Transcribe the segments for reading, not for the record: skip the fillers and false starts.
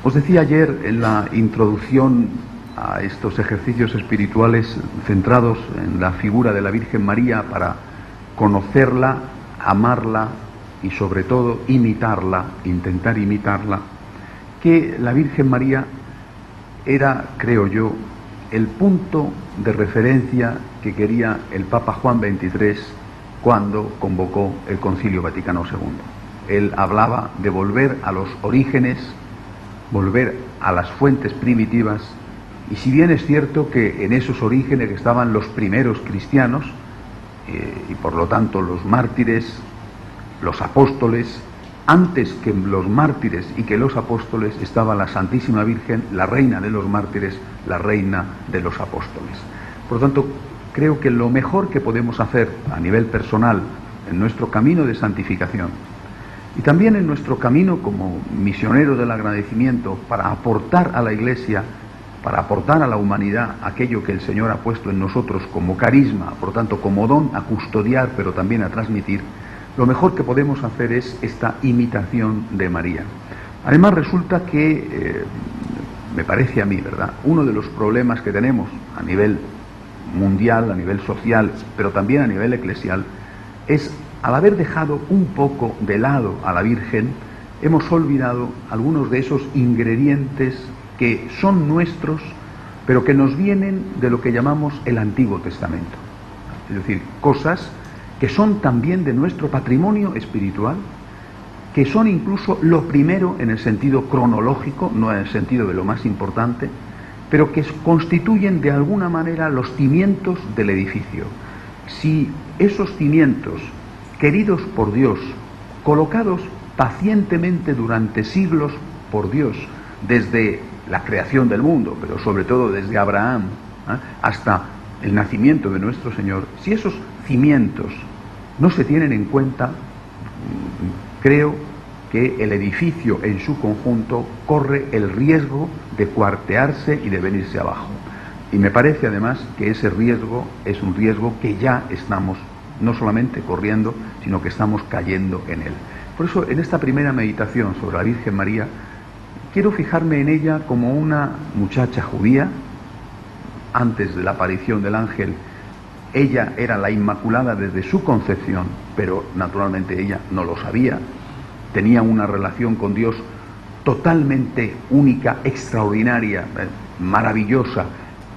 Os decía ayer en la introducción a estos ejercicios espirituales centrados en la figura de la Virgen María para conocerla, amarla y sobre todo imitarla, intentar imitarla, que la Virgen María era, creo yo, el punto de referencia que quería el Papa Juan XXIII cuando convocó el Concilio Vaticano II. Él hablaba de volver a los orígenes, volver a las fuentes primitivas, y si bien es cierto que en esos orígenes estaban los primeros cristianos, y por lo tanto los mártires, los apóstoles, antes que los mártires y que los apóstoles estaba la Santísima Virgen, la reina de los mártires, la reina de los apóstoles. Por lo tanto, creo que lo mejor que podemos hacer a nivel personal en nuestro camino de santificación y también en nuestro camino como misionero del agradecimiento para aportar a la Iglesia, para aportar a la humanidad aquello que el Señor ha puesto en nosotros como carisma, por tanto como don a custodiar pero también a transmitir, lo mejor que podemos hacer es esta imitación de María. Además resulta que, me parece a mí, ¿verdad?, uno de los problemas que tenemos a nivel mundial, a nivel social, pero también a nivel eclesial, es al haber dejado un poco de lado a la Virgen, hemos olvidado algunos de esos ingredientes que son nuestros, pero que nos vienen de lo que llamamos el Antiguo Testamento. Es decir, cosas que son también de nuestro patrimonio espiritual, que son incluso lo primero en el sentido cronológico, no en el sentido de lo más importante, pero que constituyen de alguna manera los cimientos del edificio. Si esos cimientos, queridos por Dios, colocados pacientemente durante siglos por Dios, desde la creación del mundo, pero sobre todo desde Abraham hasta el nacimiento de nuestro Señor, si esos cimientos no se tienen en cuenta, creo que el edificio en su conjunto corre el riesgo de cuartearse y de venirse abajo. Y me parece además que ese riesgo es un riesgo que ya estamos no solamente corriendo, sino que estamos cayendo en él. Por eso, en esta primera meditación sobre la Virgen María, quiero fijarme en ella como una muchacha judía. Antes de la aparición del ángel, ella era la Inmaculada desde su concepción, pero naturalmente ella no lo sabía. Tenía una relación con Dios totalmente única, extraordinaria, maravillosa,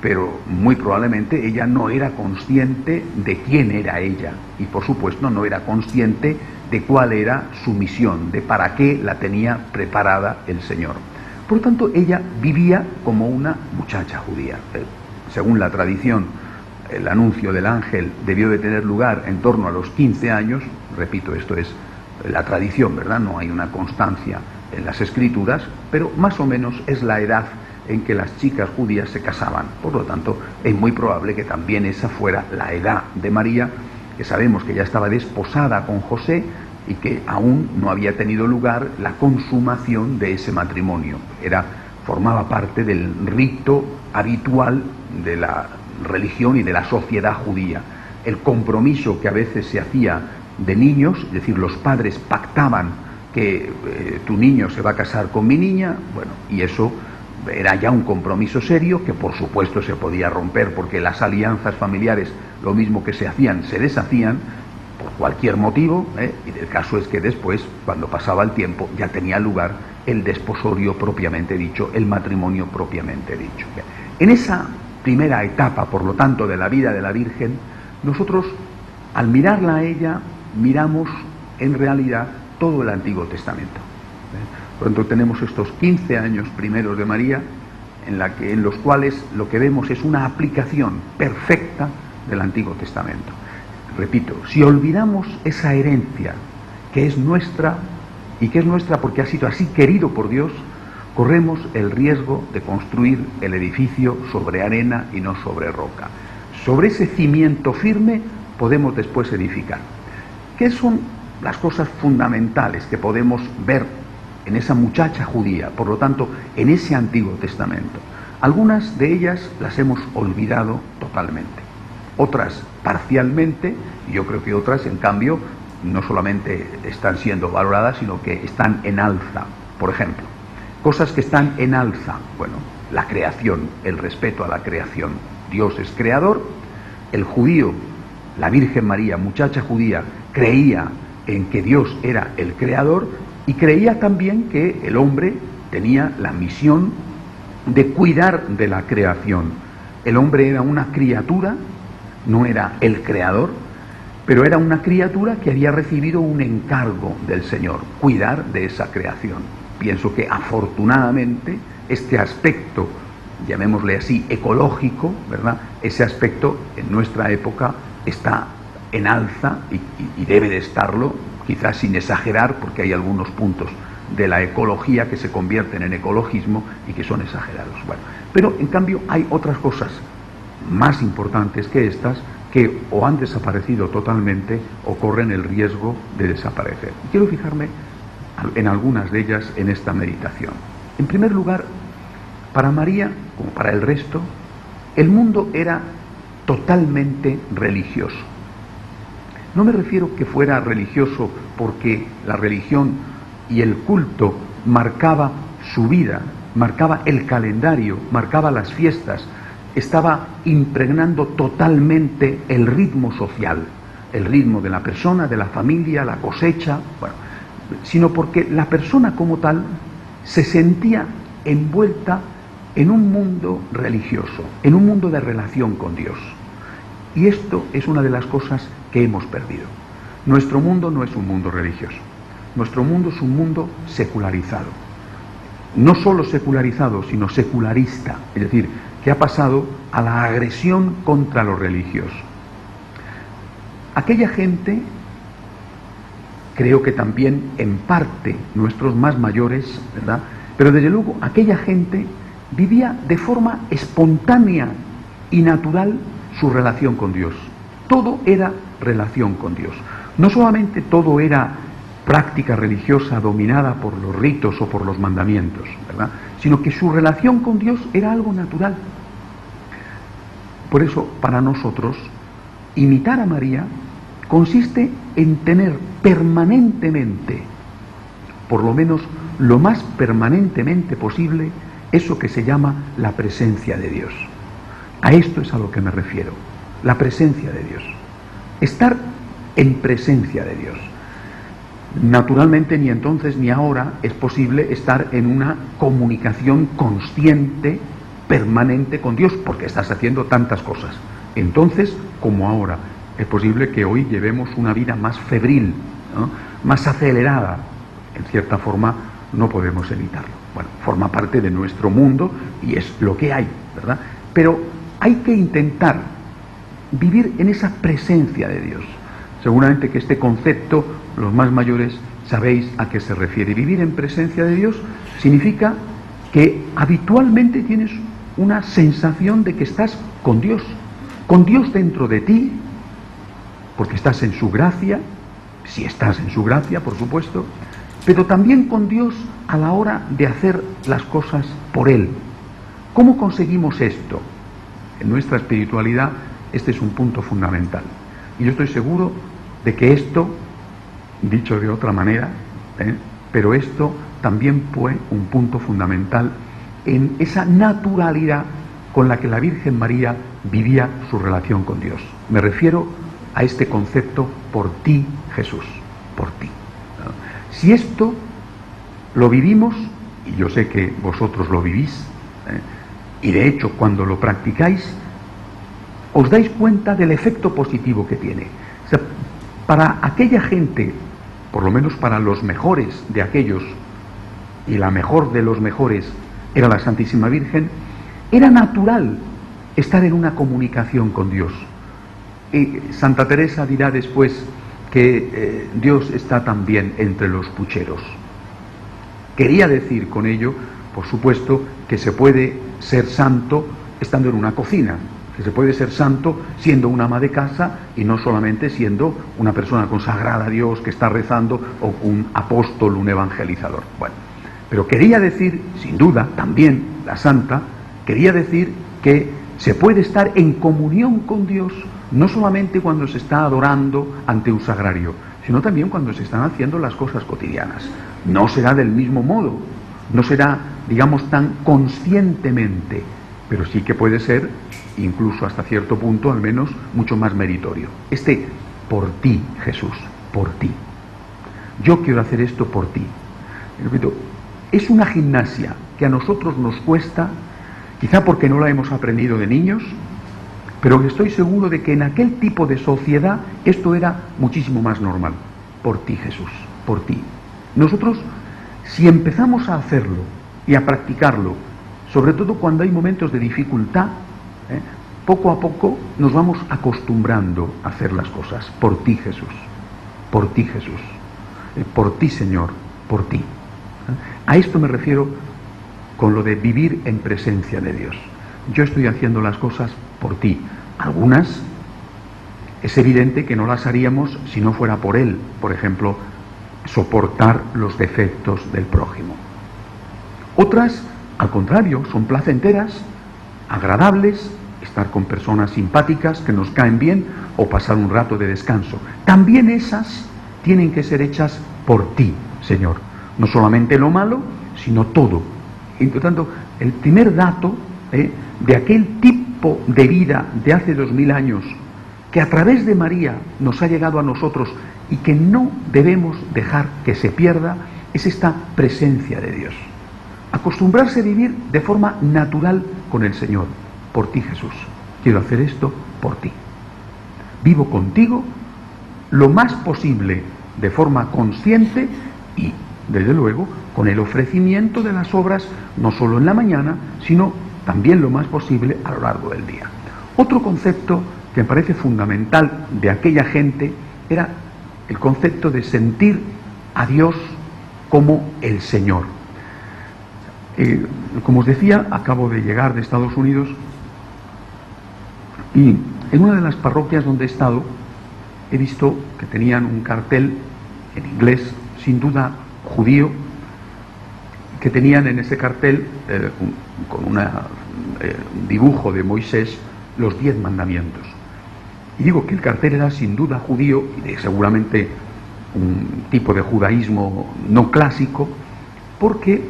pero muy probablemente ella no era consciente de quién era ella y por supuesto no era consciente de cuál era su misión, de para qué la tenía preparada el Señor. Por lo tanto, ella vivía como una muchacha judía. Según la tradición, el anuncio del ángel debió de tener lugar en torno a los 15 años, repito, esto es la tradición, ¿verdad? No hay una constancia en las escrituras, pero más o menos es la edad en que las chicas judías se casaban. Por lo tanto, es muy probable que también esa fuera la edad de María, que sabemos que ya estaba desposada con José y que aún no había tenido lugar la consumación de ese matrimonio. Formaba parte del rito habitual de la religión y de la sociedad judía. El compromiso que a veces se hacía de niños, es decir, los padres pactaban que tu niño se va a casar con mi niña, bueno, y eso era ya un compromiso serio que por supuesto se podía romper porque las alianzas familiares, lo mismo que se hacían, se deshacían por cualquier motivo, y el caso es que después, cuando pasaba el tiempo, ya tenía lugar el desposorio propiamente dicho, el matrimonio propiamente dicho. En esa primera etapa, por lo tanto, de la vida de la Virgen, nosotros, al mirarla a ella, miramos en realidad todo el Antiguo Testamento. Por lo tanto, tenemos estos 15 años primeros de María, en los cuales lo que vemos es una aplicación perfecta del Antiguo Testamento. Repito, si olvidamos esa herencia que es nuestra, y que es nuestra porque ha sido así querido por Dios, corremos el riesgo de construir el edificio sobre arena y no sobre roca. Sobre ese cimiento firme podemos después edificar. ¿Qué son las cosas fundamentales que podemos ver en esa muchacha judía, por lo tanto, en ese Antiguo Testamento? Algunas de ellas las hemos olvidado totalmente, otras parcialmente, y yo creo que otras, en cambio, no solamente están siendo valoradas, sino que están en alza. Por ejemplo, cosas que están en alza. Bueno, la creación, el respeto a la creación. Dios es creador. El judío, la Virgen María, muchacha judía, creía en que Dios era el creador y creía también que el hombre tenía la misión de cuidar de la creación. El hombre era una criatura, no era el creador, pero era una criatura que había recibido un encargo del Señor, cuidar de esa creación. Pienso que afortunadamente este aspecto, llamémosle así, ecológico, ¿verdad? Ese aspecto en nuestra época está en alza y debe de estarlo, quizás sin exagerar, porque hay algunos puntos de la ecología que se convierten en ecologismo y que son exagerados. Bueno, pero en cambio hay otras cosas más importantes que estas que o han desaparecido totalmente o corren el riesgo de desaparecer. Quiero fijarme en algunas de ellas en esta meditación. En primer lugar, para María, como para el resto, el mundo era totalmente religioso. No me refiero que fuera religioso porque la religión y el culto marcaba su vida, marcaba el calendario, marcaba las fiestas, estaba impregnando totalmente el ritmo social, el ritmo de la persona, de la familia, la cosecha, bueno, sino porque la persona como tal se sentía envuelta en un mundo religioso, en un mundo de relación con Dios. Y esto es una de las cosas que hemos perdido. Nuestro mundo no es un mundo religioso. Nuestro mundo es un mundo secularizado. No solo secularizado, sino secularista. Es decir, que ha pasado a la agresión contra lo religioso. Aquella gente, creo que también en parte nuestros más mayores, ¿verdad? Pero desde luego aquella gente vivía de forma espontánea y natural su relación con Dios. Todo era relación con Dios. No solamente todo era práctica religiosa dominada por los ritos o por los mandamientos, ¿verdad? Sino que su relación con Dios era algo natural. Por eso, para nosotros, imitar a María consiste en tener permanentemente, por lo menos lo más permanentemente posible, eso que se llama la presencia de Dios. A esto es a lo que me refiero, la presencia de Dios. Estar en presencia de Dios. Naturalmente, ni entonces ni ahora es posible estar en una comunicación consciente, permanente con Dios, porque estás haciendo tantas cosas. Entonces, como ahora, es posible que hoy llevemos una vida más febril, ¿no? Más acelerada. En cierta forma, no podemos evitarlo. Bueno, forma parte de nuestro mundo y es lo que hay, ¿verdad? Pero hay que intentar vivir en esa presencia de Dios. Seguramente que este concepto, los más mayores sabéis a qué se refiere. Vivir en presencia de Dios significa que habitualmente tienes una sensación de que estás con Dios dentro de ti, porque estás en su gracia, si estás en su gracia, por supuesto, pero también con Dios a la hora de hacer las cosas por Él. ¿Cómo conseguimos esto? En nuestra espiritualidad este es un punto fundamental. Y yo estoy seguro de que esto, dicho de otra manera, pero esto también fue un punto fundamental en esa naturalidad con la que la Virgen María vivía su relación con Dios. Me refiero a este concepto, por ti, Jesús, por ti. Si esto lo vivimos, y yo sé que vosotros lo vivís, y de hecho cuando lo practicáis, os dais cuenta del efecto positivo que tiene. O sea, para aquella gente, por lo menos para los mejores de aquellos, y la mejor de los mejores era la Santísima Virgen, era natural estar en una comunicación con Dios. Y Santa Teresa dirá después que Dios está también entre los pucheros. Quería decir con ello, por supuesto, que se puede ser santo estando en una cocina, que se puede ser santo siendo un ama de casa y no solamente siendo una persona consagrada a Dios que está rezando o un apóstol, un evangelizador. Bueno, pero quería decir, sin duda, también la santa, quería decir que se puede estar en comunión con Dios no solamente cuando se está adorando ante un sagrario, sino también cuando se están haciendo las cosas cotidianas. No será del mismo modo, no será digamos, tan conscientemente, pero sí que puede ser, incluso hasta cierto punto, al menos, mucho más meritorio. Por ti, Jesús, por ti. Yo quiero hacer esto por ti. Repito, es una gimnasia que a nosotros nos cuesta, quizá porque no la hemos aprendido de niños, pero estoy seguro de que en aquel tipo de sociedad esto era muchísimo más normal. Por ti, Jesús, por ti. Nosotros, si empezamos a hacerlo y a practicarlo, sobre todo cuando hay momentos de dificultad, poco a poco nos vamos acostumbrando a hacer las cosas. Por ti, Jesús, por ti, Jesús, por ti, Señor, por ti. A esto me refiero con lo de vivir en presencia de Dios. Yo estoy haciendo las cosas por ti. Algunas es evidente que no las haríamos si no fuera por Él. Por ejemplo, soportar los defectos del prójimo. Otras, al contrario, son placenteras, agradables, estar con personas simpáticas que nos caen bien o pasar un rato de descanso. También esas tienen que ser hechas por ti, Señor. No solamente lo malo, sino todo. Y por tanto, el primer dato de aquel tipo de vida de hace 2000 años que a través de María nos ha llegado a nosotros y que no debemos dejar que se pierda, es esta presencia de Dios. Acostumbrarse a vivir de forma natural con el Señor. Por ti, Jesús, quiero hacer esto por ti. Vivo contigo lo más posible de forma consciente y, desde luego, con el ofrecimiento de las obras, no solo en la mañana, sino también lo más posible a lo largo del día. Otro concepto que me parece fundamental de aquella gente era el concepto de sentir a Dios como el Señor. Como os decía, acabo de llegar de Estados Unidos y en una de las parroquias donde he estado he visto que tenían un cartel en inglés, sin duda judío, que tenían en ese cartel con un dibujo de Moisés los 10 mandamientos. Y digo que el cartel era sin duda judío y de seguramente un tipo de judaísmo no clásico, porque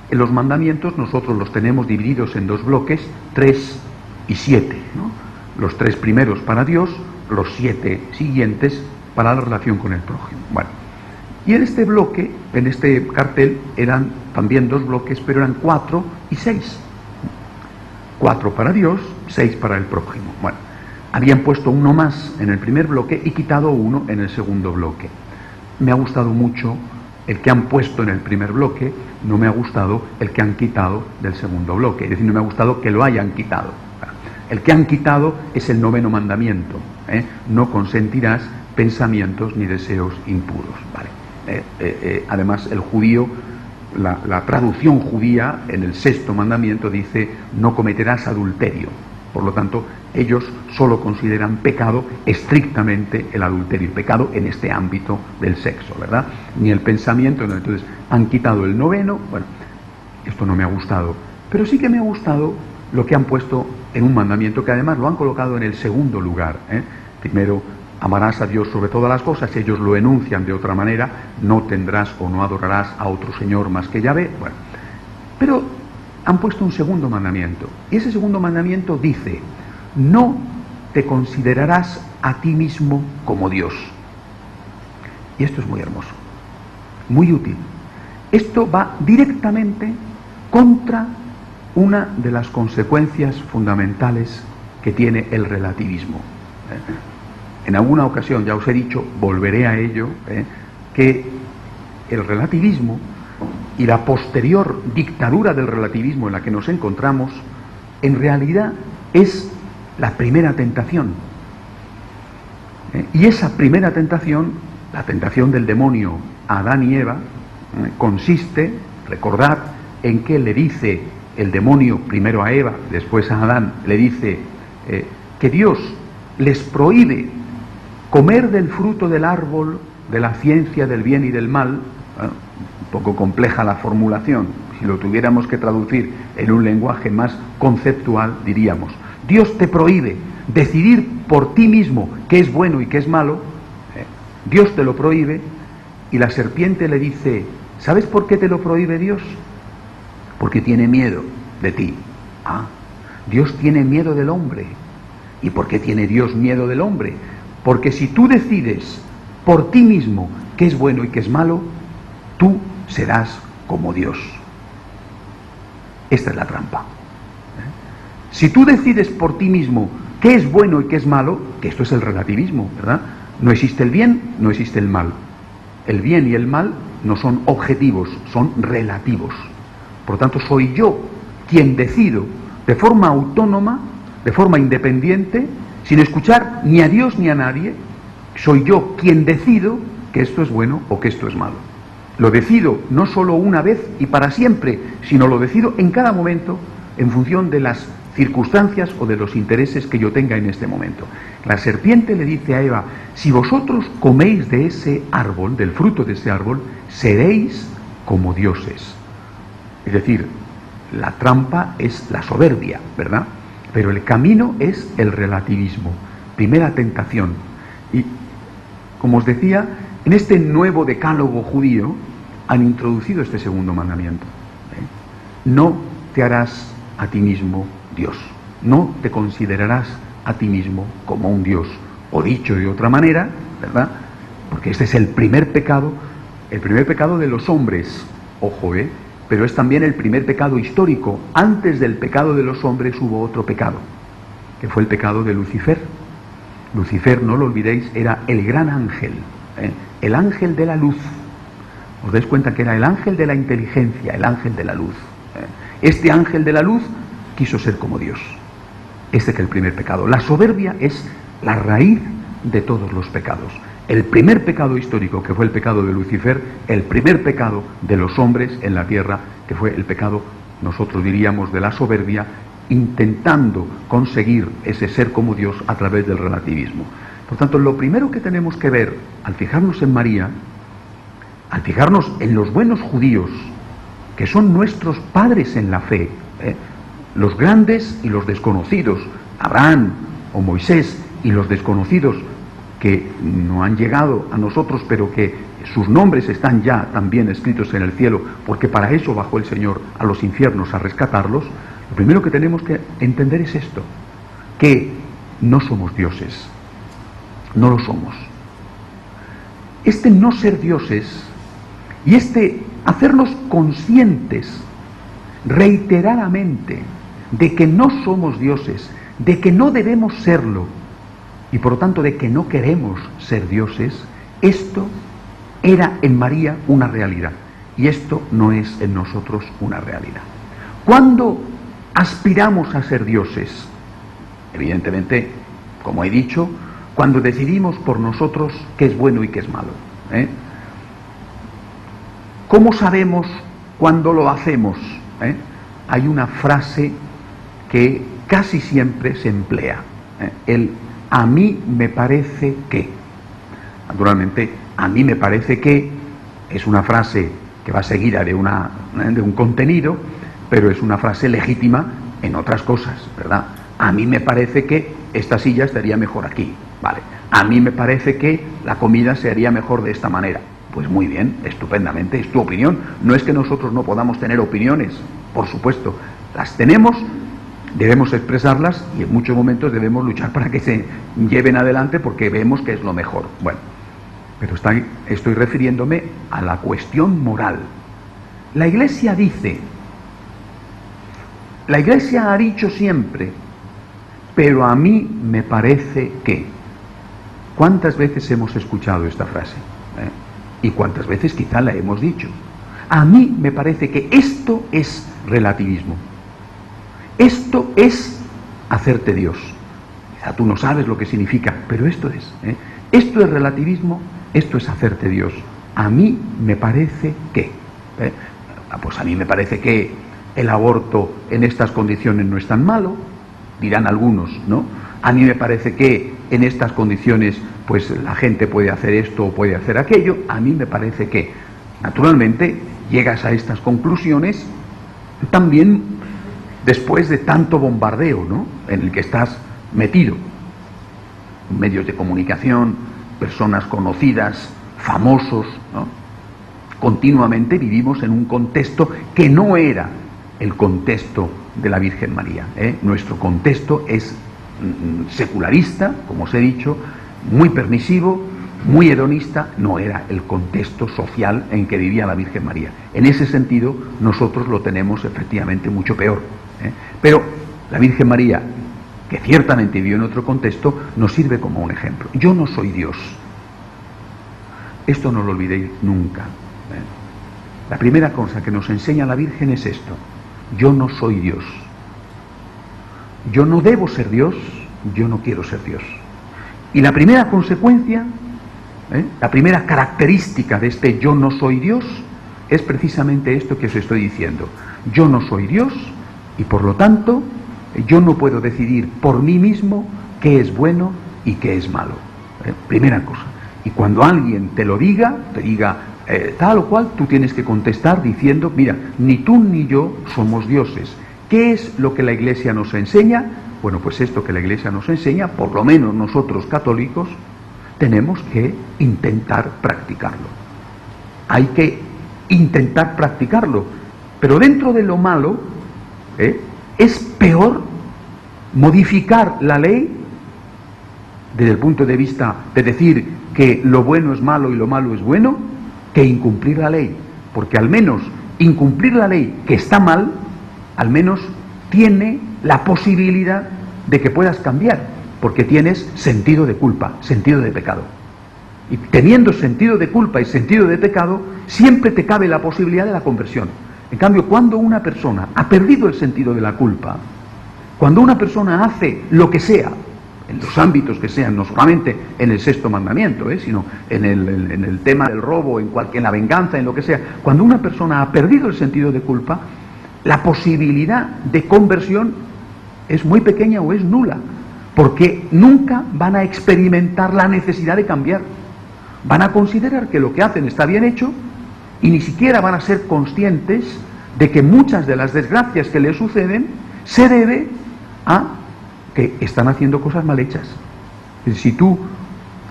en los mandamientos nosotros los tenemos divididos en 2 bloques, 3 y 7, ¿no? Los 3 primeros para Dios, los 7 siguientes para la relación con el prójimo. Bueno, y en este bloque, en este cartel, eran también 2 bloques, pero eran 4 y 6. 4 para Dios, 6 para el prójimo. Bueno, habían puesto uno más en el primer bloque y quitado uno en el segundo bloque. Me ha gustado mucho el que han puesto en el primer bloque, no me ha gustado el que han quitado del segundo bloque. Es decir, no me ha gustado que lo hayan quitado. El que han quitado es el 9º mandamiento. No consentirás pensamientos ni deseos impuros. Vale. Además, el judío, la traducción judía en el 6º mandamiento dice: no cometerás adulterio. Por lo tanto, ellos solo consideran pecado estrictamente el adulterio, pecado en este ámbito del sexo, ¿verdad? Ni el pensamiento, no. Entonces han quitado el 9º. Bueno, esto no me ha gustado, pero sí que me ha gustado lo que han puesto en un mandamiento que además lo han colocado en el segundo lugar. Primero, amarás a Dios sobre todas las cosas. Ellos lo enuncian de otra manera: no tendrás o no adorarás a otro Señor más que Yahvé. Bueno, pero han puesto un segundo mandamiento, y ese segundo mandamiento dice: no te considerarás a ti mismo como Dios. Y esto es muy hermoso, muy útil. Esto va directamente contra una de las consecuencias fundamentales que tiene el relativismo. En alguna ocasión ya os he dicho, volveré a ello, que el relativismo y la posterior dictadura del relativismo en la que nos encontramos, en realidad es la primera tentación. Y esa primera tentación, la tentación del demonio a Adán y Eva, consiste, recordad, en que le dice el demonio primero a Eva, después a Adán, le dice que Dios les prohíbe comer del fruto del árbol de la ciencia del bien y del mal. Un poco compleja la formulación. Si lo tuviéramos que traducir en un lenguaje más conceptual, diríamos: Dios te prohíbe decidir por ti mismo qué es bueno y qué es malo. Dios te lo prohíbe, y la serpiente le dice: ¿sabes por qué te lo prohíbe Dios? porque tiene miedo de ti. Ah, Dios tiene miedo del hombre. ¿Y por qué tiene Dios miedo del hombre? Porque si tú decides por ti mismo qué es bueno y qué es malo, tú serás como Dios. Esta es la trampa. Si tú decides por ti mismo qué es bueno y qué es malo, que esto es el relativismo, ¿verdad? No existe el bien, no existe el mal. El bien y el mal no son objetivos, son relativos. Por lo tanto, soy yo quien decido de forma autónoma, de forma independiente, sin escuchar ni a Dios ni a nadie, soy yo quien decido que esto es bueno o que esto es malo. Lo decido no solo una vez y para siempre, sino lo decido en cada momento en función de las circunstancias o de los intereses que yo tenga en este momento. La serpiente le dice a Eva: si vosotros coméis de ese árbol, del fruto de ese árbol, seréis como dioses. Es decir, la trampa es la soberbia, ¿verdad? Pero el camino es el relativismo. Primera tentación. Y, como os decía, en este nuevo decálogo judío han introducido este segundo mandamiento. No te harás a ti mismo Dios. No te considerarás a ti mismo como un Dios. O dicho de otra manera, ¿verdad? Porque este es el primer pecado de los hombres. Ojo, pero es también el primer pecado histórico. Antes del pecado de los hombres hubo otro pecado, que fue el pecado de Lucifer. Lucifer, no lo olvidéis, era el gran ángel, el ángel de la luz. Os dais cuenta que era el ángel de la inteligencia, el ángel de la luz. Este ángel de la luz quiso ser como Dios. Este es el primer pecado. La soberbia es la raíz de todos los pecados. El primer pecado histórico, que fue el pecado de Lucifer, el primer pecado de los hombres en la tierra, que fue el pecado, nosotros diríamos, de la soberbia, intentando conseguir ese ser como Dios a través del relativismo. Por tanto, lo primero que tenemos que ver al fijarnos en María, al fijarnos en los buenos judíos, que son nuestros padres en la fe, los grandes y los desconocidos, Abraham o Moisés, y los desconocidos que no han llegado a nosotros, pero que sus nombres están ya también escritos en el cielo, porque para eso bajó el Señor a los infiernos a rescatarlos. Lo primero que tenemos que entender es esto, que no somos dioses, no lo somos. Este no ser dioses y este hacernos conscientes reiteradamente de que no somos dioses, de que no debemos serlo y por lo tanto de que no queremos ser dioses, esto era en María una realidad y esto no es en nosotros una realidad. ¿Cuándo aspiramos a ser dioses? Evidentemente, como he dicho, cuando decidimos por nosotros qué es bueno y qué es malo. ¿Cómo sabemos cuándo lo hacemos? Hay una frase que casi siempre se emplea, el a mí me parece que. Naturalmente, a mí me parece que es una frase que va seguida de un contenido, pero es una frase legítima en otras cosas, ¿verdad? A mí me parece que esta silla estaría mejor aquí, ¿vale? A mí me parece que la comida se haría mejor de esta manera. Pues muy bien, estupendamente, es tu opinión. No es que nosotros no podamos tener opiniones, por supuesto, las tenemos, debemos expresarlas y en muchos momentos debemos luchar para que se lleven adelante porque vemos que es lo mejor. Bueno, pero estoy refiriéndome a la cuestión moral. La Iglesia dice, la Iglesia ha dicho siempre, pero a mí me parece que. ¿Cuántas veces hemos escuchado esta frase? Y cuántas veces quizá la hemos dicho. A mí me parece que esto es relativismo. Esto es hacerte Dios. Quizá tú no sabes lo que significa, pero esto es. Esto es relativismo, esto es hacerte Dios. A mí me parece que. Pues a mí me parece que el aborto en estas condiciones no es tan malo, dirán algunos, ¿no? A mí me parece que en estas condiciones pues la gente puede hacer esto o puede hacer aquello. A mí me parece que, naturalmente, llegas a estas conclusiones también después de tanto bombardeo, ¿no?, en el que estás metido. Medios de comunicación, personas conocidas, famosos, ¿no? Continuamente vivimos en un contexto que no era el contexto de la Virgen María. Nuestro contexto es secularista, como os he dicho, muy permisivo, muy hedonista. No era el contexto social en que vivía la Virgen María. En ese sentido, nosotros lo tenemos efectivamente mucho peor. Pero la Virgen María, que ciertamente vivió en otro contexto, nos sirve como un ejemplo. Yo no soy Dios. Esto no lo olvidéis nunca. La primera cosa que nos enseña la Virgen es esto: yo no soy Dios. Yo no debo ser Dios, yo no quiero ser Dios. Y la primera consecuencia, la primera característica de este yo no soy Dios, es precisamente esto que os estoy diciendo. Yo no soy Dios y por lo tanto yo no puedo decidir por mí mismo qué es bueno y qué es malo. Primera cosa. Y cuando alguien te lo diga, tal o cual, tú tienes que contestar diciendo: mira, ni tú ni yo somos dioses. ¿Qué es lo que la Iglesia nos enseña? Bueno, pues esto que la Iglesia nos enseña, por lo menos nosotros católicos, tenemos que intentar practicarlo. Hay que intentar practicarlo. Pero dentro de lo malo, es peor modificar la ley desde el punto de vista de decir que lo bueno es malo y lo malo es bueno, que incumplir la ley. Porque al menos incumplir la ley, que está mal, al menos tiene la posibilidad de que puedas cambiar, porque tienes sentido de culpa, sentido de pecado. Y teniendo sentido de culpa y sentido de pecado, siempre te cabe la posibilidad de la conversión. En cambio, cuando una persona ha perdido el sentido de la culpa, cuando una persona hace lo que sea, en los ámbitos que sean, no solamente en el sexto mandamiento, sino en el tema del robo, en la venganza, en lo que sea, cuando una persona ha perdido el sentido de culpa, la posibilidad de conversión es muy pequeña o es nula, porque nunca van a experimentar la necesidad de cambiar. Van a considerar que lo que hacen está bien hecho y ni siquiera van a ser conscientes de que muchas de las desgracias que les suceden se debe a que están haciendo cosas mal hechas. Si tú,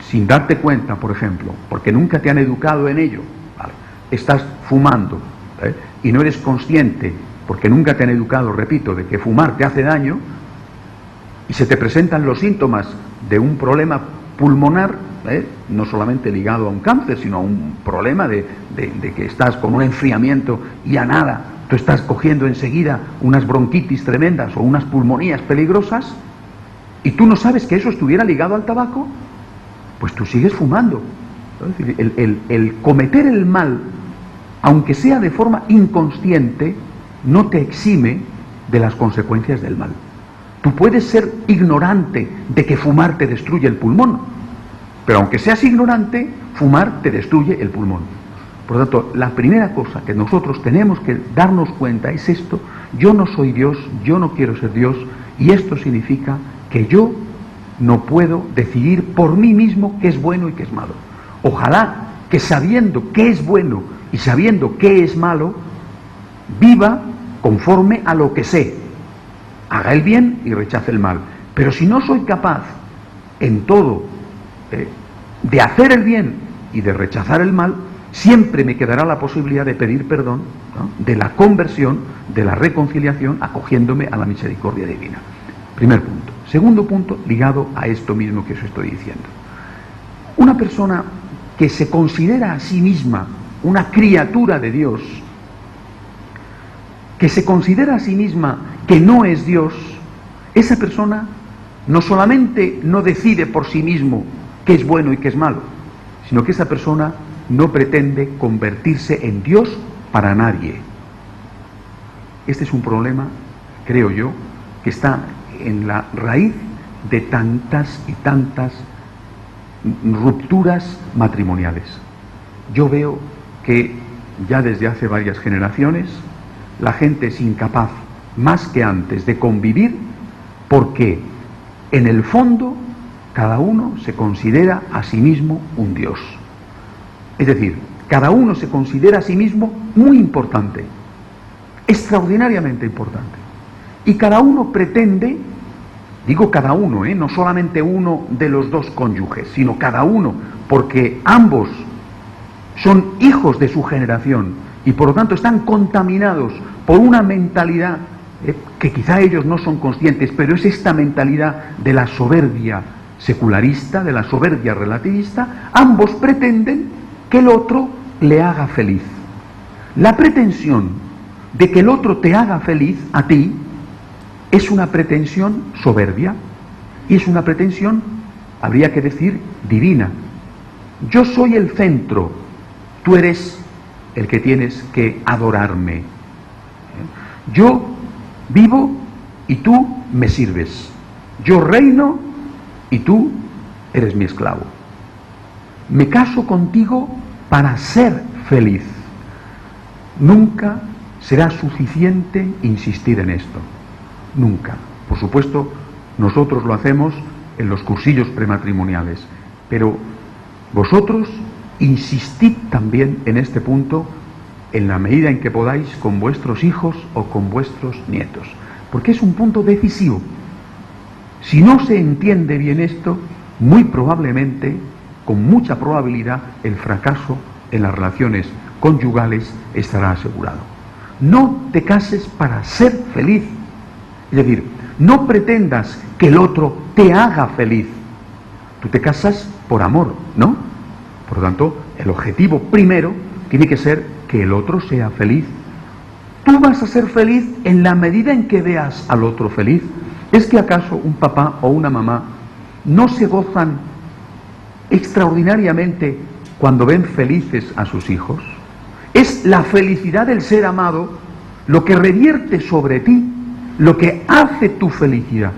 sin darte cuenta, por ejemplo, porque nunca te han educado en ello, ¿vale?, estás fumando, y no eres consciente, porque nunca te han educado, repito, de que fumar te hace daño, y se te presentan los síntomas de un problema pulmonar, no solamente ligado a un cáncer, sino a un problema de que estás con un enfriamiento y a nada, tú estás cogiendo enseguida unas bronquitis tremendas o unas pulmonías peligrosas, y tú no sabes que eso estuviera ligado al tabaco, pues tú sigues fumando. El cometer el mal, aunque sea de forma inconsciente, no te exime de las consecuencias del mal. Tú puedes ser ignorante de que fumar te destruye el pulmón, pero aunque seas ignorante, fumar te destruye el pulmón. Por lo tanto, la primera cosa que nosotros tenemos que darnos cuenta es esto: yo no soy Dios, yo no quiero ser Dios, y esto significa que yo no puedo decidir por mí mismo qué es bueno y qué es malo. Ojalá que sabiendo qué es bueno y sabiendo qué es malo, viva conforme a lo que sé, haga el bien y rechace el mal. Pero si no soy capaz en todo de hacer el bien y de rechazar el mal, siempre me quedará la posibilidad de pedir perdón, ¿no?, de la conversión, de la reconciliación, acogiéndome a la misericordia divina. Primer punto. Segundo punto, ligado a esto mismo que os estoy diciendo. Una persona que se considera a sí misma una criatura de Dios, que se considera a sí misma que no es Dios, esa persona no solamente no decide por sí mismo qué es bueno y qué es malo, sino que esa persona no pretende convertirse en Dios para nadie. Este es un problema, creo yo, que está en la raíz de tantas y tantas rupturas matrimoniales. Yo veo que ya desde hace varias generaciones la gente es incapaz, más que antes, de convivir, porque en el fondo cada uno se considera a sí mismo un Dios. Es decir, cada uno se considera a sí mismo muy importante, extraordinariamente importante. Y cada uno pretende, digo cada uno, no solamente uno de los dos cónyuges, sino cada uno, porque ambos son hijos de su generación y por lo tanto están contaminados por una mentalidad que quizá ellos no son conscientes, pero es esta mentalidad de la soberbia secularista, de la soberbia relativista. Ambos pretenden que el otro le haga feliz. La pretensión de que el otro te haga feliz a ti es una pretensión soberbia y es una pretensión, habría que decir, divina. Yo soy el centro, tú eres el que tienes que adorarme. Yo vivo y tú me sirves. Yo reino y tú eres mi esclavo. Me caso contigo para ser feliz. Nunca será suficiente insistir en esto. Nunca. Por supuesto, nosotros lo hacemos en los cursillos prematrimoniales, pero vosotros insistid también en este punto en la medida en que podáis con vuestros hijos o con vuestros nietos, porque es un punto decisivo. Si no se entiende bien esto, muy probablemente, con mucha probabilidad, el fracaso en las relaciones conyugales estará asegurado. No te cases para ser feliz, es decir, no pretendas que el otro te haga feliz. Tú te casas por amor, ¿no? Por lo tanto, el objetivo primero tiene que ser que el otro sea feliz. Tú vas a ser feliz en la medida en que veas al otro feliz. ¿Es que acaso un papá o una mamá no se gozan extraordinariamente cuando ven felices a sus hijos? Es la felicidad del ser amado lo que revierte sobre ti, lo que hace tu felicidad.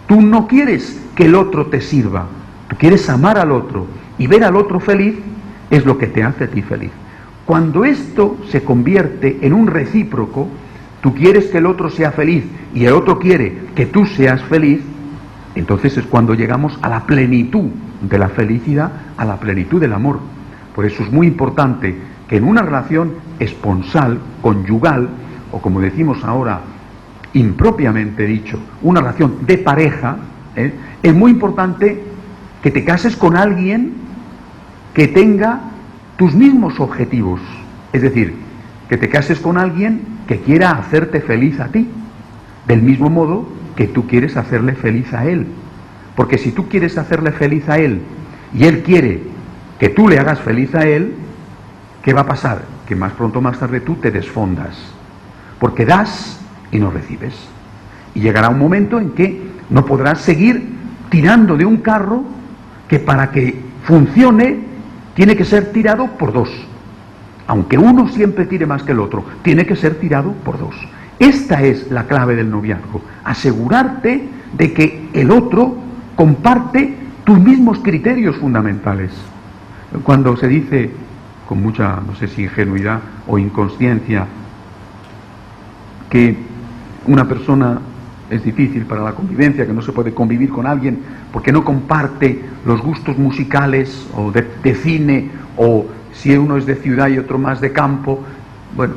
Tú no quieres que el otro te sirva, tú quieres amar al otro, y ver al otro feliz es lo que te hace a ti feliz. Cuando esto se convierte en un recíproco, tú quieres que el otro sea feliz y el otro quiere que tú seas feliz, entonces es cuando llegamos a la plenitud de la felicidad, a la plenitud del amor. Por eso es muy importante que en una relación esponsal, conyugal, o como decimos ahora, impropiamente dicho, una relación de pareja, es muy importante que te cases con alguien que tenga tus mismos objetivos. Es decir, que te cases con alguien que quiera hacerte feliz a ti, del mismo modo que tú quieres hacerle feliz a él. Porque si tú quieres hacerle feliz a él y él quiere que tú le hagas feliz a él, ¿qué va a pasar? Que más pronto o más tarde tú te desfondas, porque das y no recibes. Y llegará un momento en que no podrás seguir tirando de un carro que para que funcione tiene que ser tirado por dos. Aunque uno siempre tire más que el otro, tiene que ser tirado por dos. Esta es la clave del noviazgo, asegurarte de que el otro comparte tus mismos criterios fundamentales. Cuando se dice, con mucha, no sé si ingenuidad o inconsciencia, que una persona es difícil para la convivencia, que no se puede convivir con alguien porque no comparte los gustos musicales o de cine, o si uno es de ciudad y otro más de campo, bueno,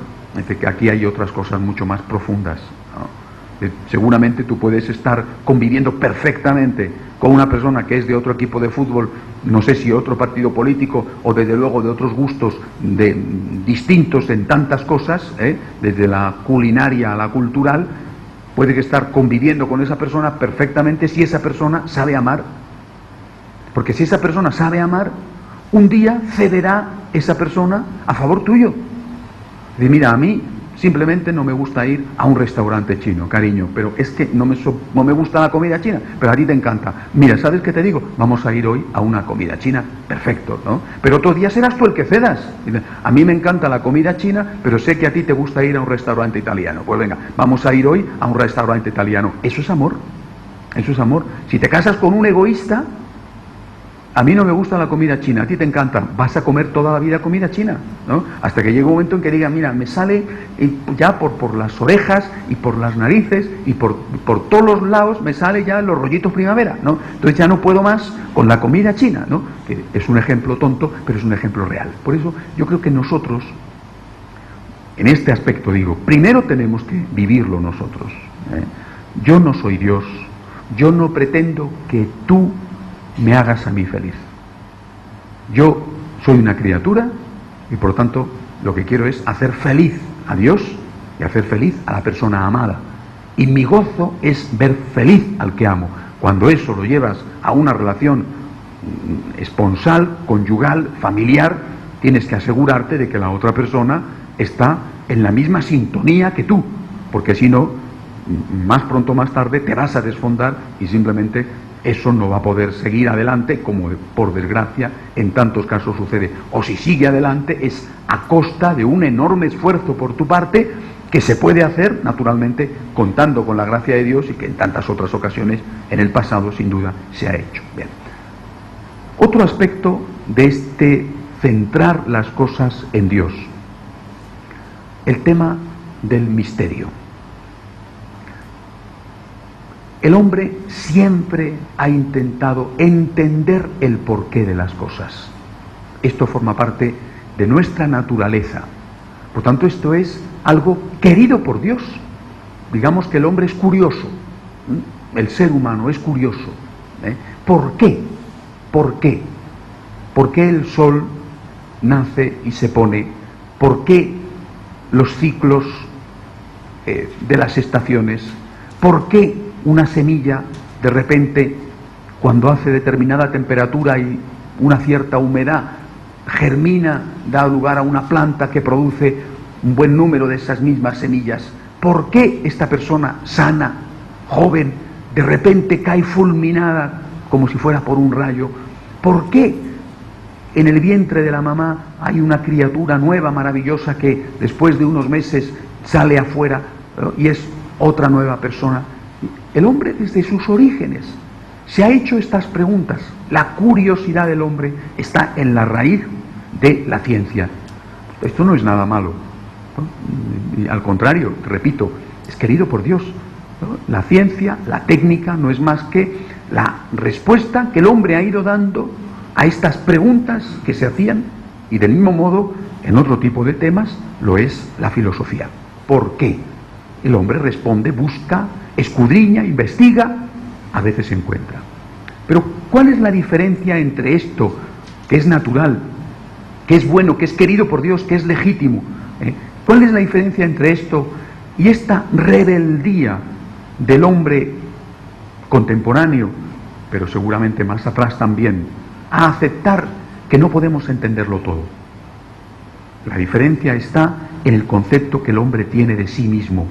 que aquí hay otras cosas mucho más profundas, ¿no? Seguramente tú puedes estar conviviendo perfectamente con una persona que es de otro equipo de fútbol, no sé si otro partido político, o desde luego de otros gustos distintos en tantas cosas, desde la culinaria a la cultural. Puede estar conviviendo con esa persona perfectamente si esa persona sabe amar. Porque si esa persona sabe amar, un día cederá esa persona a favor tuyo. Dice, mira, a mí simplemente no me gusta ir a un restaurante chino, cariño, pero es que no me gusta la comida china, pero a ti te encanta. Mira, ¿sabes qué te digo? Vamos a ir hoy a una comida china, perfecto, ¿no? Pero otro día serás tú el que cedas. Dice, a mí me encanta la comida china, pero sé que a ti te gusta ir a un restaurante italiano. Pues venga, vamos a ir hoy a un restaurante italiano. Eso es amor, eso es amor. Si te casas con un egoísta, a mí no me gusta la comida china, a ti te encanta, vas a comer toda la vida comida china, ¿no? Hasta que llegue un momento en que diga, mira, me sale ya por las orejas y por las narices y por todos los lados me sale ya los rollitos primavera, ¿no? Entonces ya no puedo más con la comida china, ¿no? Que es un ejemplo tonto, pero es un ejemplo real. Por eso yo creo que nosotros, en este aspecto digo, primero tenemos que vivirlo nosotros, Yo no soy Dios, yo no pretendo que tú me hagas a mí feliz. Yo soy una criatura y por lo tanto lo que quiero es hacer feliz a Dios y hacer feliz a la persona amada. Y mi gozo es ver feliz al que amo. Cuando eso lo llevas a una relación esponsal, conyugal, familiar, tienes que asegurarte de que la otra persona está en la misma sintonía que tú, porque si no, más pronto o más tarde te vas a desfondar y simplemente eso no va a poder seguir adelante, como por desgracia en tantos casos sucede. O si sigue adelante es a costa de un enorme esfuerzo por tu parte, que se puede hacer, naturalmente, contando con la gracia de Dios y que en tantas otras ocasiones en el pasado, sin duda, se ha hecho. Bien. Otro aspecto de este centrar las cosas en Dios, el tema del misterio. El hombre siempre ha intentado entender el porqué de las cosas. Esto forma parte de nuestra naturaleza. Por tanto, esto es algo querido por Dios. Digamos que el hombre es curioso. El ser humano es curioso. ¿Por qué? ¿Por qué? ¿Por qué el sol nace y se pone? ¿Por qué los ciclos de las estaciones? ¿Por qué una semilla, de repente, cuando hace determinada temperatura y una cierta humedad, germina, da lugar a una planta que produce un buen número de esas mismas semillas? ¿Por qué esta persona sana, joven, de repente cae fulminada como si fuera por un rayo? ¿Por qué en el vientre de la mamá hay una criatura nueva, maravillosa, que después de unos meses sale afuera y es otra nueva persona? El hombre, desde sus orígenes, se ha hecho estas preguntas. La curiosidad del hombre está en la raíz de la ciencia. Esto no es nada malo, ¿no? Y al contrario, repito, es querido por Dios, ¿no? La ciencia, la técnica, no es más que la respuesta que el hombre ha ido dando a estas preguntas que se hacían, y del mismo modo, en otro tipo de temas, lo es la filosofía. ¿Por qué? El hombre responde, busca, escudriña, investiga, a veces se encuentra. Pero ¿cuál es la diferencia entre esto, que es natural, que es bueno, que es querido por Dios, que es legítimo? ¿Cuál es la diferencia entre esto y esta rebeldía del hombre contemporáneo, pero seguramente más atrás también, a aceptar que no podemos entenderlo todo? La diferencia está en el concepto que el hombre tiene de sí mismo.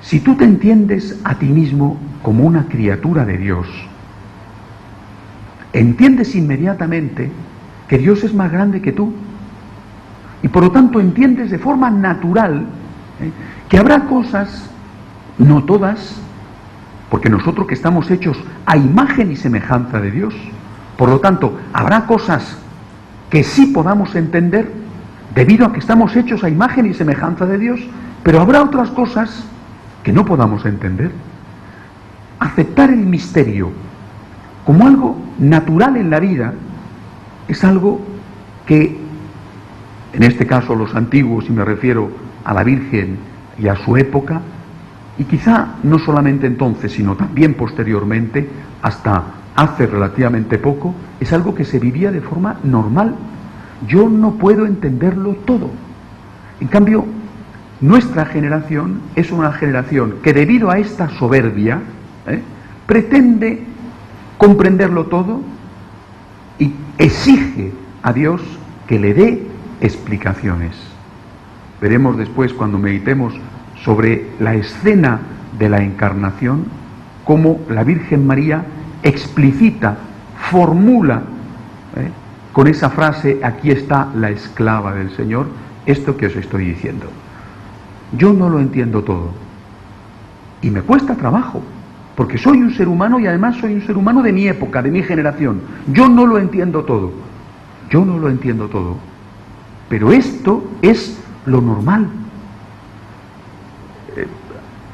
Si tú te entiendes a ti mismo como una criatura de Dios, entiendes inmediatamente que Dios es más grande que tú, y por lo tanto entiendes de forma natural que habrá cosas, no todas, porque nosotros que estamos hechos a imagen y semejanza de Dios, por lo tanto habrá cosas que sí podamos entender debido a que estamos hechos a imagen y semejanza de Dios, pero habrá otras cosas que no podamos entender. Aceptar el misterio como algo natural en la vida es algo que, en este caso los antiguos, y me refiero a la Virgen y a su época, y quizá no solamente entonces, sino también posteriormente, hasta hace relativamente poco, es algo que se vivía de forma normal. Yo no puedo entenderlo todo. En cambio, nuestra generación es una generación que, debido a esta soberbia, pretende comprenderlo todo y exige a Dios que le dé explicaciones. Veremos después, cuando meditemos sobre la escena de la encarnación, cómo la Virgen María explicita, formula, con esa frase: aquí está la esclava del Señor, esto que os estoy diciendo. Yo no lo entiendo todo, y me cuesta trabajo, porque soy un ser humano, y además soy un ser humano de mi época, de mi generación. Yo no lo entiendo todo, pero esto es lo normal.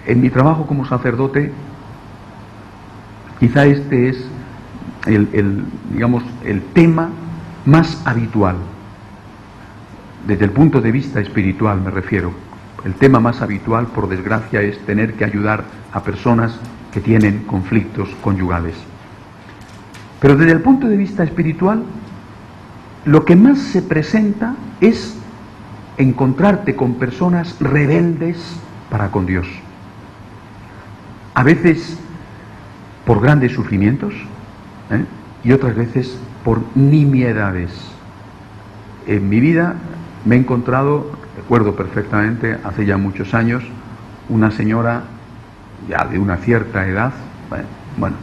En mi trabajo como sacerdote, quizá este es el tema más habitual, desde el punto de vista espiritual me refiero. El tema más habitual, por desgracia, es tener que ayudar a personas que tienen conflictos conyugales. Pero desde el punto de vista espiritual, lo que más se presenta es encontrarte con personas rebeldes para con Dios. A veces por grandes sufrimientos, y otras veces por nimiedades. En mi vida me he encontrado, recuerdo perfectamente, hace ya muchos años, una señora ya de una cierta edad, bueno,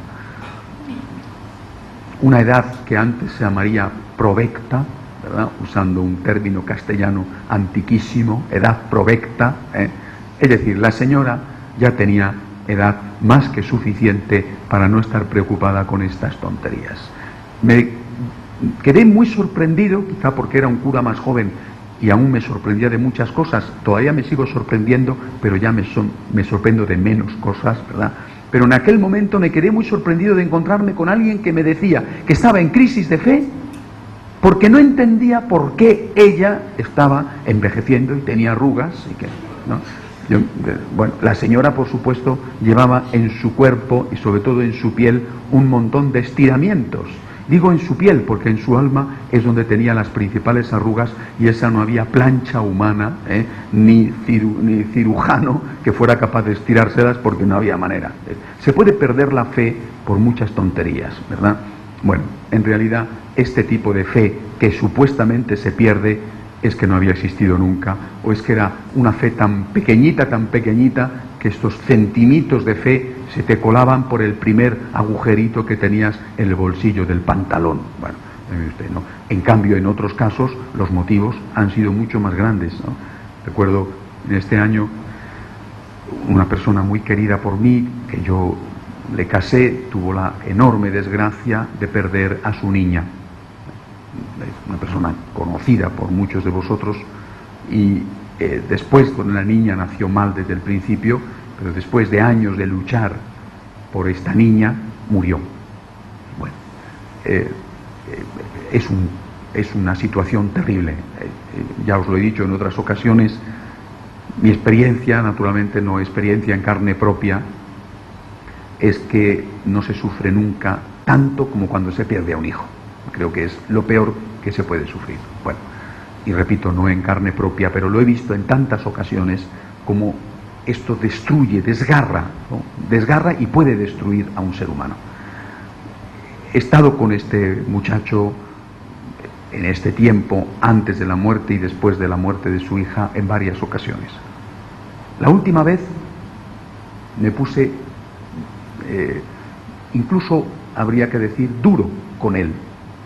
una edad que antes se llamaría provecta, ¿verdad?, usando un término castellano antiquísimo, edad provecta, es decir, la señora ya tenía edad más que suficiente para no estar preocupada con estas tonterías. Me quedé muy sorprendido, quizá porque era un cura más joven y aún me sorprendía de muchas cosas. Todavía me sigo sorprendiendo, pero ya me sorprendo de menos cosas, ¿verdad? Pero en aquel momento me quedé muy sorprendido de encontrarme con alguien que me decía que estaba en crisis de fe porque no entendía por qué ella estaba envejeciendo y tenía arrugas y que, ¿no? Bueno, la señora, por supuesto, llevaba en su cuerpo y sobre todo en su piel un montón de estiramientos. Digo en su piel porque en su alma es donde tenía las principales arrugas, y esa no había plancha humana, ni cirujano que fuera capaz de estirárselas, porque no había manera. Se puede perder la fe por muchas tonterías, ¿verdad? Bueno, en realidad este tipo de fe que supuestamente se pierde es que no había existido nunca, o es que era una fe tan pequeñita, que estos centimitos de fe se te colaban por el primer agujerito que tenías en el bolsillo del pantalón. Bueno, usted, ¿no? En cambio, en otros casos, los motivos han sido mucho más grandes, ¿no? Recuerdo en este año una persona muy querida por mí, que yo le casé, tuvo la enorme desgracia de perder a su niña. Una persona conocida por muchos de vosotros, y después, cuando la niña nació mal desde el principio, pero después de años de luchar por esta niña, murió. Bueno, es una situación terrible. Ya os lo he dicho en otras ocasiones, mi experiencia, naturalmente no experiencia en carne propia, es que no se sufre nunca tanto como cuando se pierde a un hijo. Creo que es lo peor que se puede sufrir. Bueno, y repito, no en carne propia, pero lo he visto en tantas ocasiones como esto destruye, desgarra, ¿no? Desgarra y puede destruir a un ser humano. He estado con este muchacho en este tiempo, antes de la muerte y después de la muerte de su hija, en varias ocasiones. La última vez me puse, incluso habría que decir, duro con él,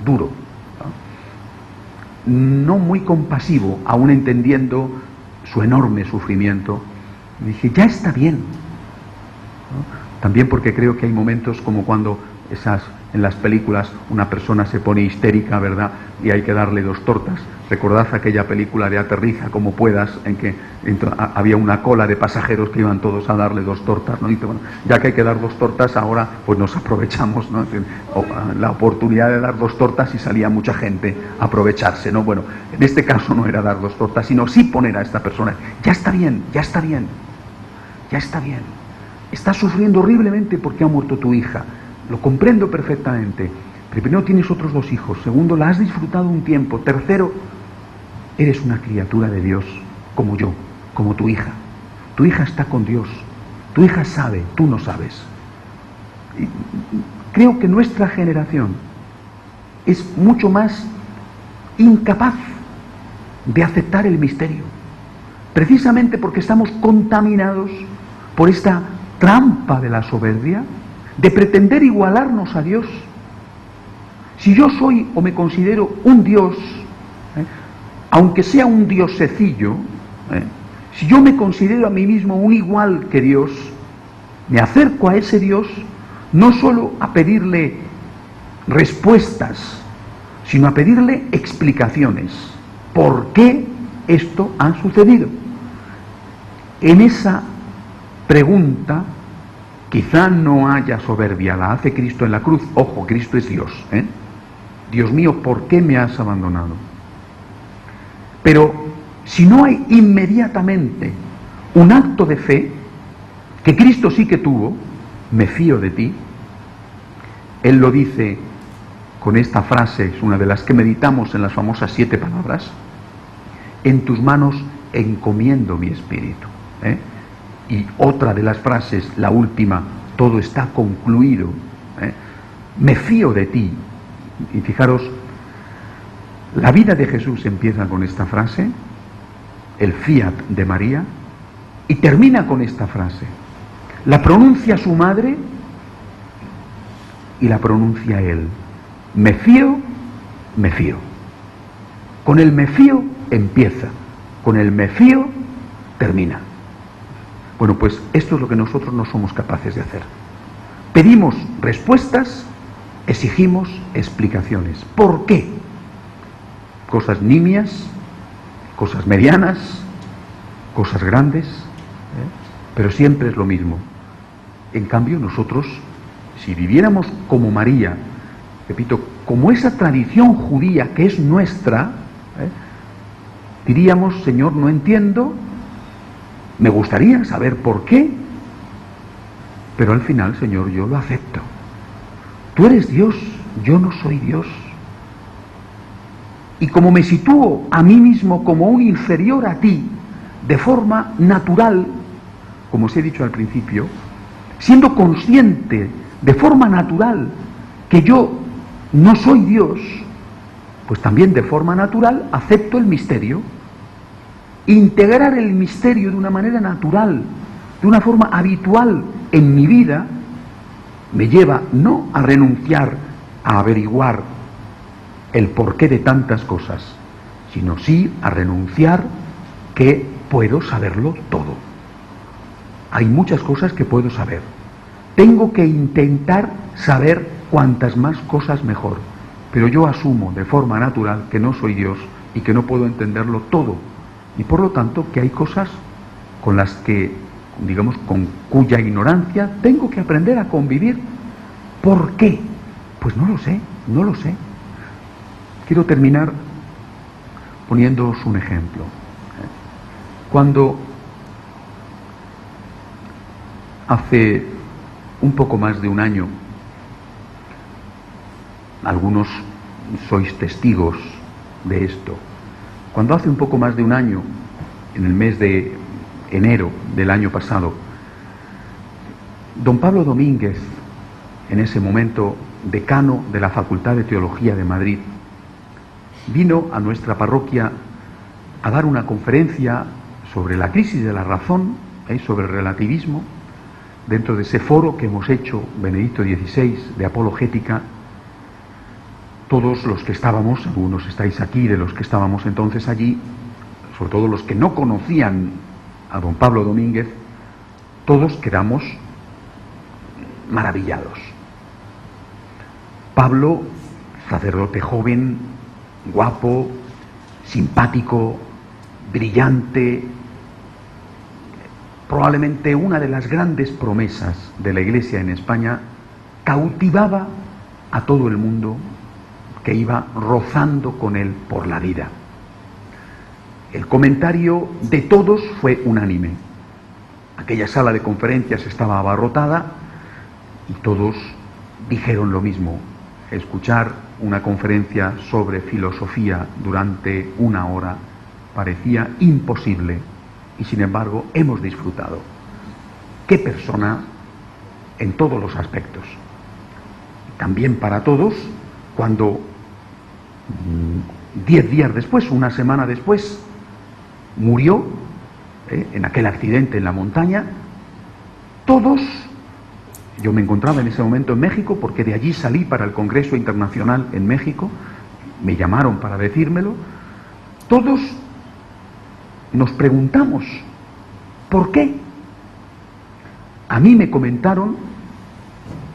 duro, no muy compasivo, aún entendiendo su enorme sufrimiento. Dije, ya está bien, ¿no? También porque creo que hay momentos como cuando en las películas una persona se pone histérica, ¿verdad?, y hay que darle 2 tortas. Recordad aquella película de Aterriza como puedas, en que había una cola de pasajeros que iban todos a darle 2 tortas, ¿no? Y bueno, ya que hay que dar 2 tortas, ahora pues nos aprovechamos, ¿no? La oportunidad de dar 2 tortas, y salía mucha gente a aprovecharse, ¿no? Bueno, en este caso no era dar 2 tortas, sino sí poner a esta persona, ya está bien, ya está bien, ya está bien. Estás sufriendo horriblemente porque ha muerto tu hija, lo comprendo perfectamente. Primero, tienes otros 2 hijos. Segundo, la has disfrutado un tiempo. Tercero, eres una criatura de Dios, como yo, como tu hija. Tu hija está con Dios. Tu hija sabe, tú no sabes. Y creo que nuestra generación es mucho más incapaz de aceptar el misterio, precisamente porque estamos contaminados por esta trampa de la soberbia, de pretender igualarnos a Dios. Si yo soy o me considero un Dios, aunque sea un diosecillo, si yo me considero a mí mismo un igual que Dios, me acerco a ese Dios no solo a pedirle respuestas, sino a pedirle explicaciones. ¿Por qué esto ha sucedido? En esa pregunta quizá no haya soberbia, la hace Cristo en la cruz. Ojo, Cristo es Dios, Dios mío, ¿por qué me has abandonado? Pero si no hay inmediatamente un acto de fe, que Cristo sí que tuvo, me fío de ti. Él lo dice con esta frase, es una de las que meditamos en las famosas 7 palabras. en tus manos encomiendo mi espíritu. Y otra de las frases, la última, todo está concluido. Me fío de ti. Y fijaros, la vida de Jesús empieza con esta frase, el fiat de María, y termina con esta frase. La pronuncia su madre y la pronuncia él. Me fío, me fío. Con el me fío empieza, con el me fío termina. Bueno, pues esto es lo que nosotros no somos capaces de hacer. Pedimos respuestas, exigimos explicaciones. ¿Por qué? Cosas nimias, cosas medianas, cosas grandes, pero siempre es lo mismo. En cambio, nosotros, si viviéramos como María, repito, como esa tradición judía que es nuestra, diríamos, Señor, no entiendo, me gustaría saber por qué, pero al final, Señor, yo lo acepto. Tú eres Dios, yo no soy Dios. Y como me sitúo a mí mismo como un inferior a ti, de forma natural, como os he dicho al principio, siendo consciente de forma natural que yo no soy Dios, pues también de forma natural acepto el misterio. Integrar el misterio de una manera natural, de una forma habitual en mi vida, me lleva no a renunciar a averiguar el porqué de tantas cosas, sino sí a renunciar que puedo saberlo todo. Hay muchas cosas que puedo saber. Tengo que intentar saber cuantas más cosas mejor, pero yo asumo de forma natural que no soy Dios y que no puedo entenderlo todo. Y por lo tanto que hay cosas con las que, digamos, con cuya ignorancia tengo que aprender a convivir. ¿Por qué? Pues no lo sé, no lo sé. Quiero terminar poniéndoos un ejemplo. Cuando hace un poco más de un año, algunos sois testigos de esto, cuando hace un poco más de un año, en el mes de enero del año pasado, don Pablo Domínguez, en ese momento decano de la Facultad de Teología de Madrid, vino a nuestra parroquia a dar una conferencia sobre la crisis de la razón, sobre el relativismo, dentro de ese foro que hemos hecho, Benedicto XVI, de apologética. Todos los que estábamos, algunos estáis aquí, de los que estábamos entonces allí, sobre todo los que no conocían a don Pablo Domínguez, todos quedamos maravillados. Pablo, sacerdote joven, guapo, simpático, brillante, probablemente una de las grandes promesas de la Iglesia en España, cautivaba a todo el mundo que iba rozando con él por la vida. El comentario de todos fue unánime. Aquella sala de conferencias estaba abarrotada y todos dijeron lo mismo. Escuchar una conferencia sobre filosofía durante una hora parecía imposible y sin embargo hemos disfrutado. ¡Qué persona en todos los aspectos! También para todos, cuando 10 días después, una semana después, murió en aquel accidente en la montaña, todos, yo me encontraba en ese momento en México porque de allí salí para el Congreso Internacional en México, me llamaron para decírmelo, todos nos preguntamos, ¿por qué? A mí me comentaron,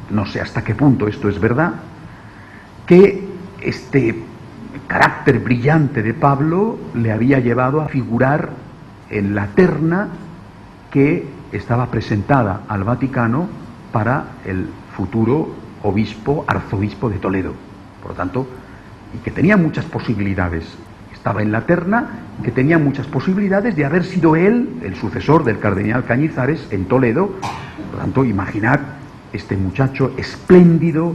no sé hasta qué punto esto es verdad, que este carácter brillante de Pablo le había llevado a figurar en la terna que estaba presentada al Vaticano para el futuro arzobispo de Toledo. Por lo tanto, y que tenía muchas posibilidades. Estaba en la terna, que tenía muchas posibilidades de haber sido él el sucesor del cardenal Cañizares en Toledo. Por lo tanto, imaginad este muchacho espléndido,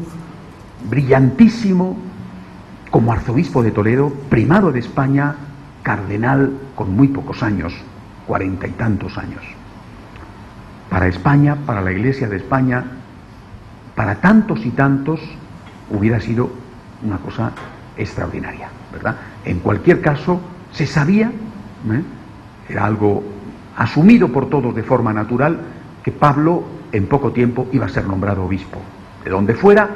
brillantísimo, como arzobispo de Toledo, primado de España, cardenal con muy pocos años, 40 y tantos años. Para España, para la Iglesia de España, para tantos y tantos, hubiera sido una cosa extraordinaria, ¿verdad? En cualquier caso, se sabía, era algo asumido por todos de forma natural, que Pablo en poco tiempo iba a ser nombrado obispo, de donde fuera,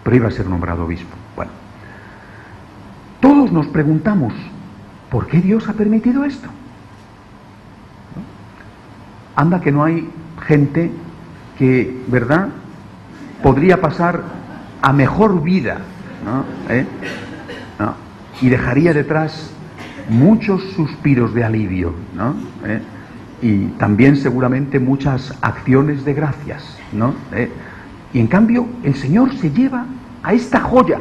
pero iba a ser nombrado obispo. Bueno, todos nos preguntamos, ¿por qué Dios ha permitido esto? ¿No? Anda que no hay gente que, ¿verdad?, podría pasar a mejor vida, ¿no? ¿No? Y dejaría detrás muchos suspiros de alivio, ¿no? Y también seguramente muchas acciones de gracias, ¿no? Y en cambio el Señor se lleva a esta joya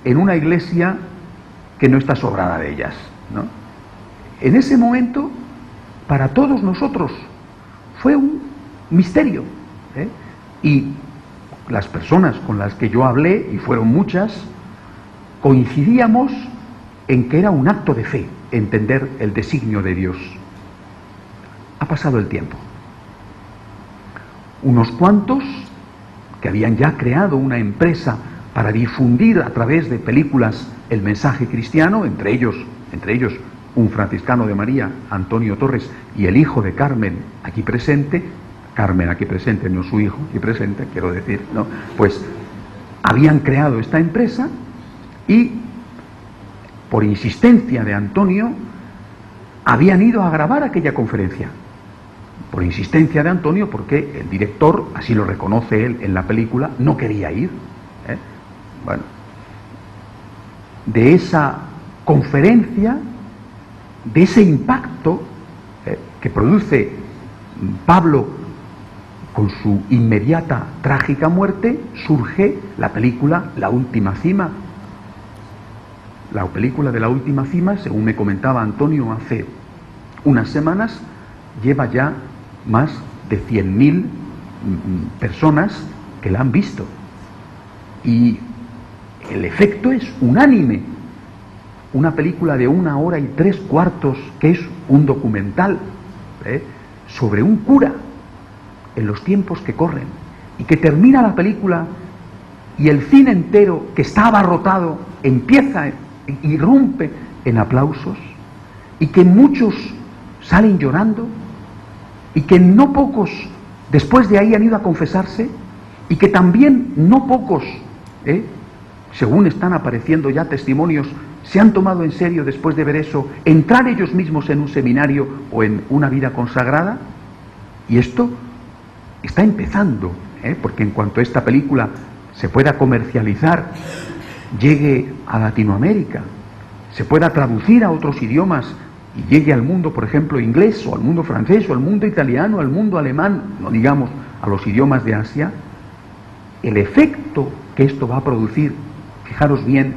en una iglesia que no está sobrada de ellas, ¿no? En ese momento, para todos nosotros, fue un misterio, y las personas con las que yo hablé, y fueron muchas, coincidíamos en que era un acto de fe entender el designio de Dios. Ha pasado el tiempo. Unos cuantos que habían ya creado una empresa para difundir a través de películas el mensaje cristiano, entre ellos un franciscano de María, Antonio Torres, y el hijo de Carmen aquí presente, no su hijo aquí presente, quiero decir, ¿no? Pues habían creado esta empresa y, por insistencia de Antonio, habían ido a grabar aquella conferencia. Por insistencia de Antonio, porque el director, así lo reconoce él en la película, no quería ir. Bueno, de esa conferencia, de ese impacto que produce Pablo con su inmediata trágica muerte, surge la película La Última Cima. La película de La Última Cima, según me comentaba Antonio hace unas semanas, lleva ya más de 100.000 personas que la han visto. Y el efecto es unánime. Una película de 1 hora y 3/4, que es un documental sobre un cura en los tiempos que corren, y que termina la película y el cine entero, que está abarrotado, empieza, irrumpe en aplausos, y que muchos salen llorando, y que no pocos después de ahí han ido a confesarse, y que también no pocos, según están apareciendo ya testimonios, se han tomado en serio después de ver eso, entrar ellos mismos en un seminario o en una vida consagrada. Y esto está empezando, porque en cuanto esta película se pueda comercializar, llegue a Latinoamérica, se pueda traducir a otros idiomas y llegue al mundo, por ejemplo, inglés, o al mundo francés, o al mundo italiano, al mundo alemán, no digamos a los idiomas de Asia, el efecto que esto va a producir, fijaros bien,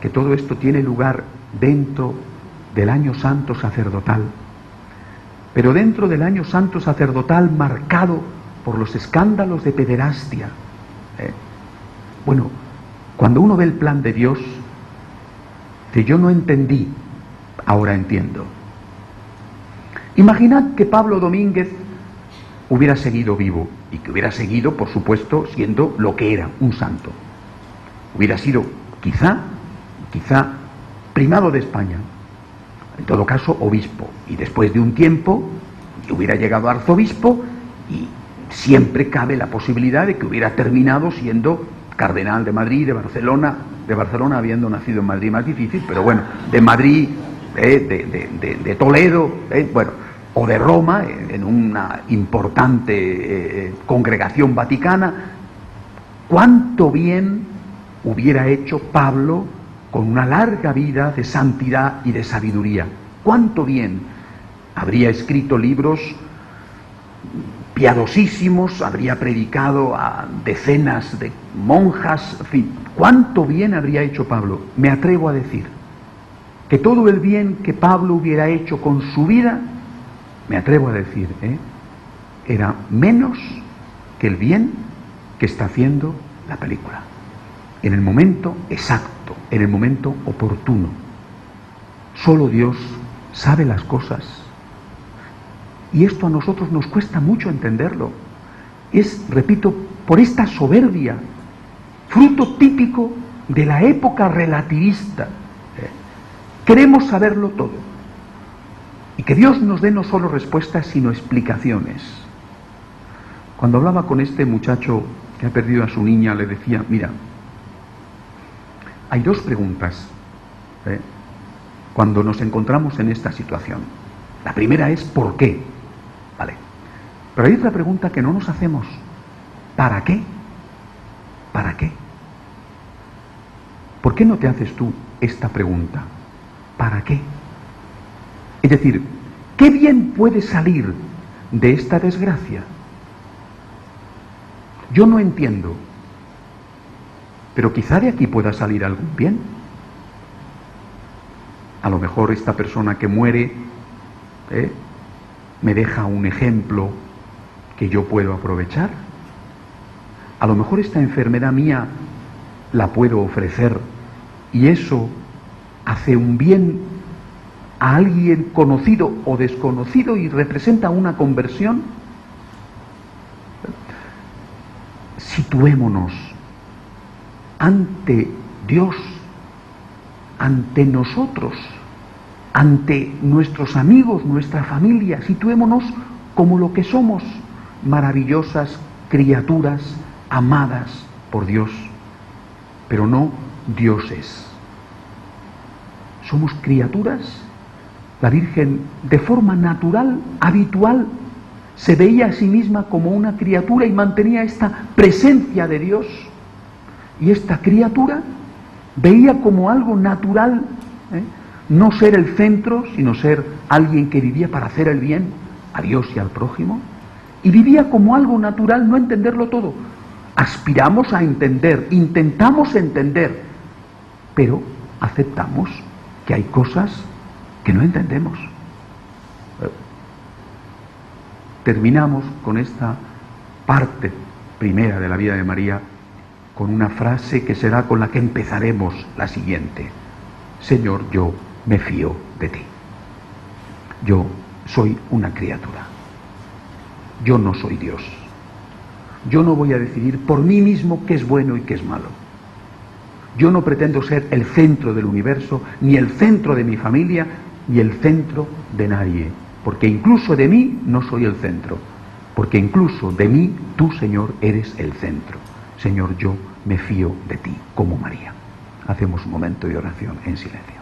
que todo esto tiene lugar dentro del año santo sacerdotal, pero dentro del año santo sacerdotal marcado por los escándalos de pederastia. Bueno, cuando uno ve el plan de Dios, que yo no entendí, ahora entiendo. Imaginad que Pablo Domínguez hubiera seguido vivo, y que hubiera seguido, por supuesto, siendo lo que era, un santo. Hubiera sido, quizá, primado de España, en todo caso obispo, y después de un tiempo hubiera llegado a arzobispo, y siempre cabe la posibilidad de que hubiera terminado siendo cardenal de Madrid, de Barcelona habiendo nacido en Madrid más difícil, pero bueno, de Madrid, de Toledo, bueno, o de Roma, en una importante congregación vaticana. Cuánto bien hubiera hecho Pablo con una larga vida de santidad y de sabiduría. Cuánto bien habría escrito libros piadosísimos, habría predicado a decenas de monjas, en fin, cuánto bien habría hecho Pablo. Me atrevo a decir que todo el bien que Pablo hubiera hecho con su vida, me atrevo a decir, era menos que el bien que está haciendo la película. En el momento exacto, en el momento oportuno. Solo Dios sabe las cosas. Y esto a nosotros nos cuesta mucho entenderlo. Es, repito, por esta soberbia, fruto típico de la época relativista. Queremos saberlo todo. Y que Dios nos dé no solo respuestas, sino explicaciones. Cuando hablaba con este muchacho que ha perdido a su niña, le decía, mira, hay dos preguntas cuando nos encontramos en esta situación. La primera es ¿por qué? Vale. Pero hay otra pregunta que no nos hacemos. ¿Para qué? ¿Para qué? ¿Por qué no te haces tú esta pregunta? ¿Para qué? Es decir, ¿qué bien puede salir de esta desgracia? Yo no entiendo, pero quizá de aquí pueda salir algún bien. A lo mejor esta persona que muere me deja un ejemplo que yo puedo aprovechar. A lo mejor esta enfermedad mía la puedo ofrecer y eso hace un bien a alguien conocido o desconocido y representa una conversión. Situémonos ante Dios, ante nosotros, ante nuestros amigos, nuestra familia, situémonos como lo que somos, maravillosas criaturas amadas por Dios, pero no dioses. Somos criaturas. La Virgen, de forma natural, habitual, se veía a sí misma como una criatura y mantenía esta presencia de Dios. Y esta criatura veía como algo natural, no ser el centro, sino ser alguien que vivía para hacer el bien a Dios y al prójimo. Y vivía como algo natural, no entenderlo todo. Aspiramos a entender, intentamos entender, pero aceptamos que hay cosas que no entendemos. Terminamos con esta parte primera de la vida de María con una frase que será con la que empezaremos la siguiente. Señor, yo me fío de ti. Yo soy una criatura. Yo no soy Dios. Yo no voy a decidir por mí mismo qué es bueno y qué es malo. Yo no pretendo ser el centro del universo, ni el centro de mi familia, ni el centro de nadie. Porque incluso de mí no soy el centro. Porque incluso de mí, tú, Señor, eres el centro. Señor, yo me fío de ti, como María. Hacemos un momento de oración en silencio.